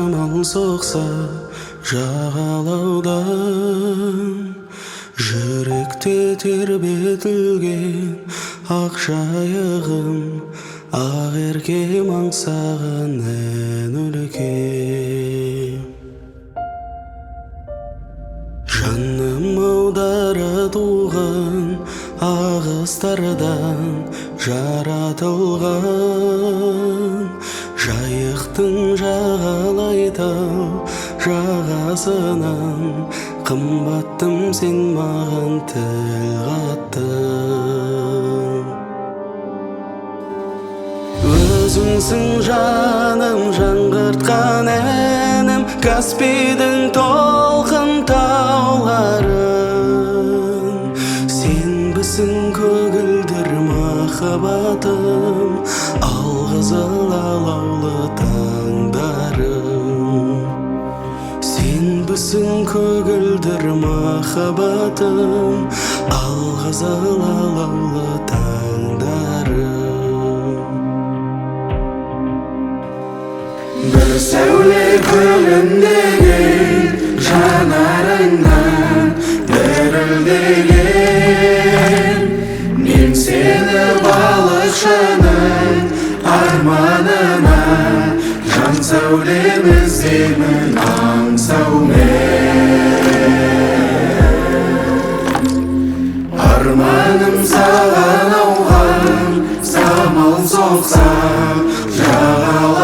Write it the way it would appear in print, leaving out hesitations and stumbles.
Жамал соқса жағалаудан, жүректе тербетілген ақ жайығым, ақ еркем аңсаған ән өлкем. Жаным аудара туған ағыстардан жаратылған, жайықтың жағалайтау жағасынан, қымбаттым сен маған тіл қаттың. Өзіңсің жаным, жаңғыртқан әнім, Каспийдің толқын тауларын. Сенбісің көгілдір махаббатым, алғызыл алаулы таңдарым. Сенбісің көгілдір махаббатым, алғызыл алаулы таңдарым. Бір сәуле күлімдеген жанарыңнан дірілдеген, мен сені балықшының арманына, жан сәулем іздеймін аңсаумен. Арманым саған ауған, самал соқса жағалаудан,